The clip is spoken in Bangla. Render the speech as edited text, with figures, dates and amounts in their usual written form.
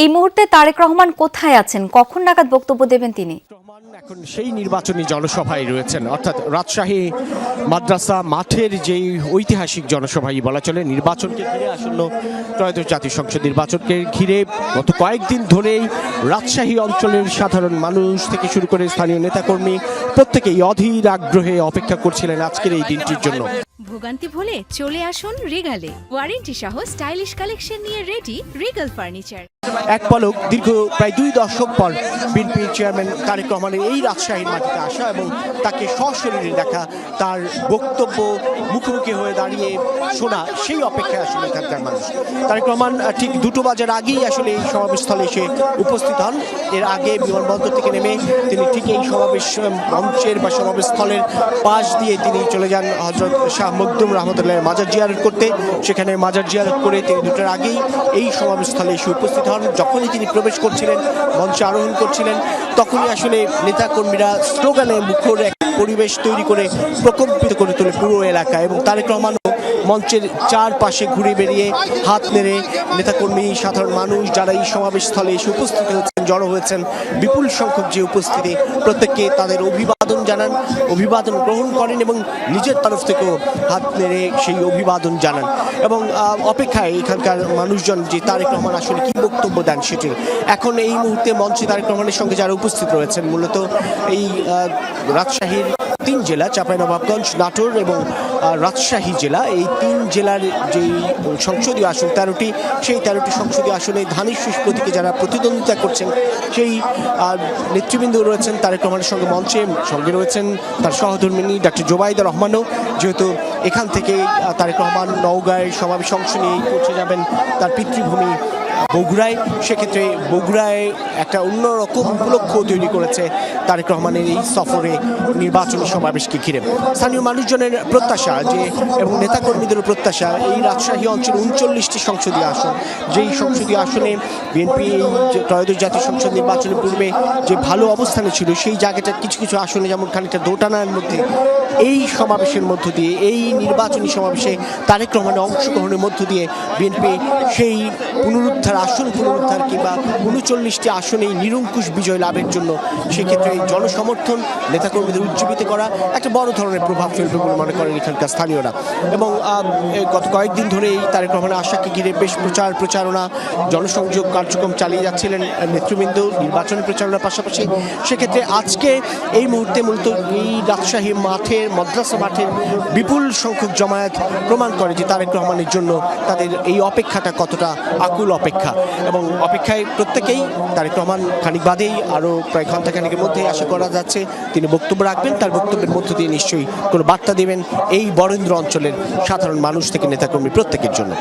এই মুহূর্তে তারেক রহমান কোথায় আছেন, কখন নাগাদ বক্তব্য দেবেন তিনি? এখন সেই নির্বাচনী জনসভায় রয়েছেন, অর্থাৎ রাজশাহী মাদ্রাসা মাঠের যেই ঐতিহাসিক জনসভাই বলা চলে। নির্বাচনকে ঘিরে আসন্ন ত্রয়োদশ জাতীয় সংসদ নির্বাচনকে ঘিরে গত কয়েকদিন ধরেই রাজশাহী অঞ্চলের সাধারণ মানুষ থেকে শুরু করে স্থানীয় নেতাকর্মী প্রত্যেকেই অধীর আগ্রহে অপেক্ষা করছিলেন আজকের এই দিনটির জন্য। ভোগান্তি ভুলে চলে আসুন রিগালে, ওয়ারেন্টি সহ স্টাইলিশ কালেকশন নিয়ে রেডি রিগাল ফার্নিচার। এক পলক দীর্ঘ প্রায় 2 দশক পর বিএনপির চেয়ারম্যান তারেক রহমানের এই রাজশাহীর মাটিতে আসা এবং তাকে সশরীরে দেখা, তার বক্তব্য মুখোমুখি হয়ে দাঁড়িয়ে শোনা, সেই অপেক্ষায় আসলে এখানকার মানুষ। তারেক রহমান ঠিক 2টো বাজার আগেই আসলে এই সমাবেশস্থলে এসে উপস্থিত হন। এর আগে বিমানবন্দর থেকে নেমে তিনি ঠিক এই সমাবেশ মঞ্চের বা সমাবেশস্থলের পাশ দিয়ে তিনি চলে যান হযরত শাহ মখদুম রহমতুল্লাহের মাজার জিয়ারত করতে। সেখানে মাজার জিয়ারত করে তিনি 2টার আগেই এই সমাবেশস্থলে এসে উপস্থিত হন। যখনই তিনি প্রবেশ করছিলেন, মঞ্চে আরোহণ করছিলেন, তখনই আসলে নেতাকর্মীরা স্লোগানে মুখর এক পরিবেশ তৈরি করে প্রকম্পিত করে তোলে পুরো এলাকা। এবং তারেক রহমান মঞ্চের চারপাশে ঘুরে বেরিয়ে হাত নেড়ে নেতাকর্মী, সাধারণ মানুষ যারা এই সমাবেশস্থলে এসে উপস্থিত হয়েছেন, জড়ো হয়েছেন, বিপুল সংখ্যক যে উপস্থিতি, প্রত্যেককে তাদের অভিবাদন জানান, অভিবাদন গ্রহণ করেন এবং নিজের তরফ থেকেও হাত নেড়ে সেই অভিবাদন জানান। এবং অপেক্ষায় এখানকার মানুষজন যে তারেক রহমান আসলে কি বক্তব্য দেন সেটি। এখন এই মুহূর্তে মঞ্চে তারেক রহমানের সঙ্গে যারা উপস্থিত রয়েছেন, মূলত এই রাজশাহীর 3 জেলা, চাঁপাইনবাবগঞ্জ, নাটোর এবং রাজশাহী জেলা, এই 3 জেলার যেই সংসদীয় আসন 13টি, সেই 13টি সংসদীয় আসনে ধানের শীষ প্রতীকে যারা প্রতিদ্বন্দ্বিতা করছেন সেই নেতৃবৃন্দ রয়েছেন তারেক রহমানের সঙ্গে মঞ্চে। সঙ্গে রয়েছেন তার সহধর্মিনী ডক্টর জোবাইদা রহমানও। যেহেতু এখান থেকে তারেক রহমান নওগাঁয় সমাবেশ অংশ নিয়ে পৌঁছে যাবেন তার পিতৃভূমি বগুড়ায়, সেক্ষেত্রে বগুড়ায় একটা অন্যরকম উপলক্ষ তৈরি করেছে তারেক রহমানের এই সফরে নির্বাচনী সমাবেশকে ঘিরে। স্থানীয় মানুষজনের প্রত্যাশা যে এবং নেতাকর্মীদেরও প্রত্যাশা, এই রাজশাহী অঞ্চলে 39টি সংসদীয় আসন, যেই সংসদীয় আসনে বিএনপি এই ত্রয়োদশ জাতীয় সংসদ নির্বাচনের পূর্বে যে ভালো অবস্থানে ছিল, সেই জায়গাটা কিছু কিছু আসনে যেমন খানিকটা দোটানার মধ্যে, এই সমাবেশের মধ্য দিয়ে, এই নির্বাচনী সমাবেশে তারেক রহমানের অংশগ্রহণের মধ্য দিয়ে বিএনপি সেই আসন পুনরুদ্ধার কিংবা 39টি আসনেই নিরঙ্কুশ বিজয় লাভের জন্য সেক্ষেত্রে জনসমর্থন, নেতাকর্মীদের উজ্জীবিত করা একটা বড় ধরনের প্রভাব ফেলবে বলে মনে করেন এখানকার স্থানীয়রা। এবং গত কয়েকদিন ধরে এই তারেক রহমানের আশাকে ঘিরে বেশ প্রচারণা, জনসংযোগ কার্যক্রম চালিয়ে যাচ্ছিলেন নেতৃবৃন্দ নির্বাচনী প্রচারণার পাশাপাশি। সেক্ষেত্রে আজকে এই মুহূর্তে মূলত এই রাজশাহী মাঠের, মাদ্রাসা মাঠের বিপুল সংখ্যক জমায়েত প্রমাণ করে যে তারেক রহমানের জন্য তাদের এই অপেক্ষাটা কতটা আকুল অপেক্ষা। এবং অপেক্ষায় প্রত্যেকেই তারেক রহমান খানিক বাদেই আরও প্রায় ঘণ্টাখানেকের মধ্যেই আশা করা যাচ্ছে তিনি বক্তব্য রাখবেন। তার বক্তব্যের মধ্য দিয়ে নিশ্চয়ই কোনো বার্তা দেবেন এই বরেন্দ্র অঞ্চলের সাধারণ মানুষ থেকে নেতাকর্মী প্রত্যেকের জন্য।